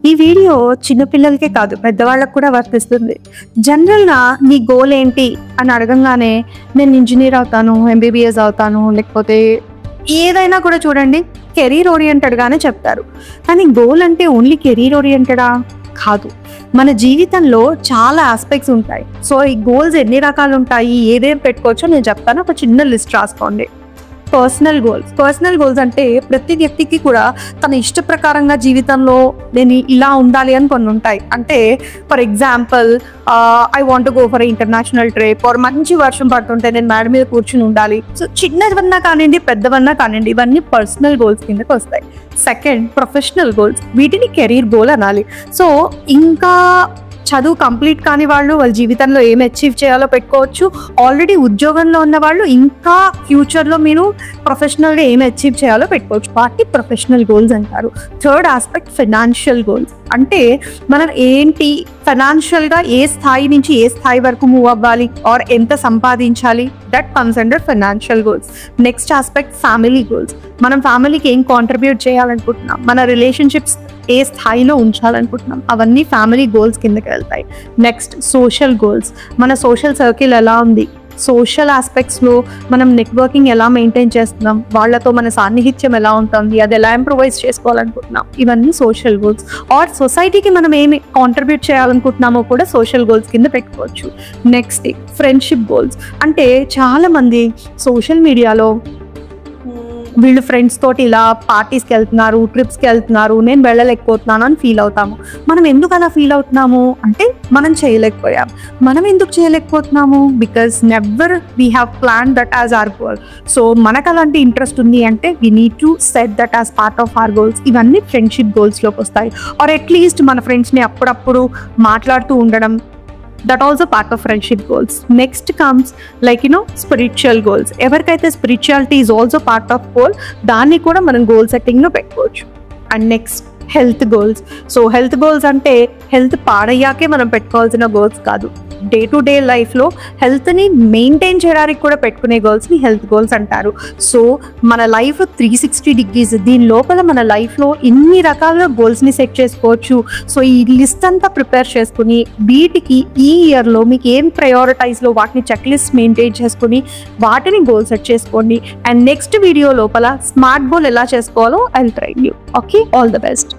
ఈ వీడియో చిన్నపిల్లలకే కాదు పెద్దవాళ్ళకు కూడా వర్తిస్తుంది. జనరల్గా నీ గోల్ ఏంటి అని అడగంగానే నేను ఇంజనీర్ అవుతాను, ఎంబీబీఎస్ అవుతాను, లేకపోతే ఏదైనా కూడా చూడండి కెరీర్ ఓరియంటెడ్గానే చెప్తారు. కానీ గోల్ అంటే ఓన్లీ కెరీర్ ఓరియంటెడా? కాదు. మన జీవితంలో చాలా ఆస్పెక్ట్స్ ఉంటాయి. సో ఈ గోల్స్ ఎన్ని రకాలు ఉంటాయి, ఏదేం పెట్టుకోవచ్చో నేను చెప్తాను. ఒక చిన్న లిస్ట్ రాసుకోండి. పర్సనల్ గోల్స్ అంటే ప్రతి వ్యక్తికి కూడా తన ఇష్ట ప్రకారంగా జీవితంలో నేను ఇలా ఉండాలి అని కొన్ని ఉంటాయి. అంటే for example I want go for international trip, or మంచి వర్షం పడుతుంటే నేను మేడ మీద కూర్చుని ఉండాలి. సో చిన్నవన్నా కానివ్వండి, పెద్దవన్నా కానివ్వండి, ఇవన్నీ పర్సనల్ గోల్స్ కిందకి వస్తాయి. Second, professional goals. వీటిని కెరీర్ గోల్ అనాలి. సో ఇంకా చదువు కంప్లీట్ కాని వాళ్ళు వాళ్ళ జీవితంలో ఏం అచీవ్ చేయాలో పెట్టుకోవచ్చు. ఆల్రెడీ ఉద్యోగంలో ఉన్న వాళ్ళు ఇంకా ఫ్యూచర్లో మీరు ప్రొఫెషనల్గా ఏం అచీవ్ చేయాలో పెట్టుకోవచ్చు. వాటి ప్రొఫెషనల్ గోల్స్ అంటారు. Third aspect financial goals. అంటే మనం ఏంటి ఫైనాన్షియల్గా ఏ స్థాయి నుంచి ఏ స్థాయి వరకు మూవ్ అవ్వాలి, ఆర్ ఎంత సంపాదించాలి, that comes under financial goals. Next aspect family goals. మనం ఫ్యామిలీకి ఏం కాంట్రిబ్యూట్ చేయాలనుకుంటున్నాం, మన రిలేషన్షిప్స్ ఏ స్థాయిలో ఉంచాలనుకుంటున్నాం, అవన్నీ ఫ్యామిలీ గోల్స్ కిందకి వెళ్తాయి. Next social goals. మన సోషల్ సర్కిల్ ఎలా ఉంది, సోషల్ ఆస్పెక్ట్స్లో మనం నెట్వర్కింగ్ ఎలా మెయింటైన్ చేస్తున్నాం, వాళ్ళతో మన సాన్నిహిత్యం ఎలా ఉంటుంది, అది ఎలా ఇంప్రూవైజ్ చేసుకోవాలనుకుంటున్నాం, ఇవన్నీ సోషల్ గోల్స్. ఆర్ సొసైటీకి మనం ఏమి కాంట్రిబ్యూట్ చేయాలనుకుంటున్నామో కూడా సోషల్ గోల్స్ కింద పెట్టుకోవచ్చు. Next friendship goals. అంటే చాలామంది సోషల్ మీడియాలో వీళ్ళు ఫ్రెండ్స్ తోటి ఇలా పార్టీస్కి వెళ్తున్నారు, ట్రిప్స్కి వెళ్తున్నారు, నేను వెళ్ళలేకపోతున్నాను అని ఫీల్ అవుతాము. మనం ఎందుకు అలా ఫీల్ అవుతున్నాము అంటే మనం చేయలేకపోయాం. మనం ఎందుకు చేయలేకపోతున్నాము? Because never we have plan that as our goal. So మనకు అలాంటి ఇంట్రెస్ట్ ఉంది అంటే we need to set that as part of our goals. ఇవన్నీ ఫ్రెండ్షిప్ గోల్స్లోకి వస్తాయి. ఆర్ అట్లీస్ట్ మన ఫ్రెండ్స్ని అప్పుడప్పుడు మాట్లాడుతూ ఉండడం, that also part of friendship goals. Next comes spiritual goals. ఎవరికైతే spirituality is also part of goal, దాన్ని కూడా మనం గోల్ సెట్టింగ్లో పెట్టుకోవచ్చు. And next health goals. So health goals అంటే హెల్త్ పాడయ్యాకే మనం పెట్టుకోవాల్సిన గోల్స్ కాదు. డే టు డే లైఫ్లో హెల్త్ని మెయింటైన్ చేయడానికి కూడా పెట్టుకునే గోల్స్ని హెల్త్ గోల్స్ అంటారు. సో మన లైఫ్ 360 degrees, దీని లోపల మన లైఫ్లో ఇన్ని రకాల గోల్స్ని సెట్ చేసుకోవచ్చు. సో ఈ లిస్ట్ అంతా ప్రిపేర్ చేసుకుని వీటికి ఈ ఇయర్లో మీకు ఏం ప్రయారిటైజ్లో వాటిని చెక్ లిస్ట్ మెయింటైన్ చేసుకుని వాటిని గోల్ సెట్ చేసుకోండి. అండ్ నెక్స్ట్ వీడియో లోపల స్మార్ట్ గోల్ ఎలా చేసుకోవాలో I will train you. Okay, all the best.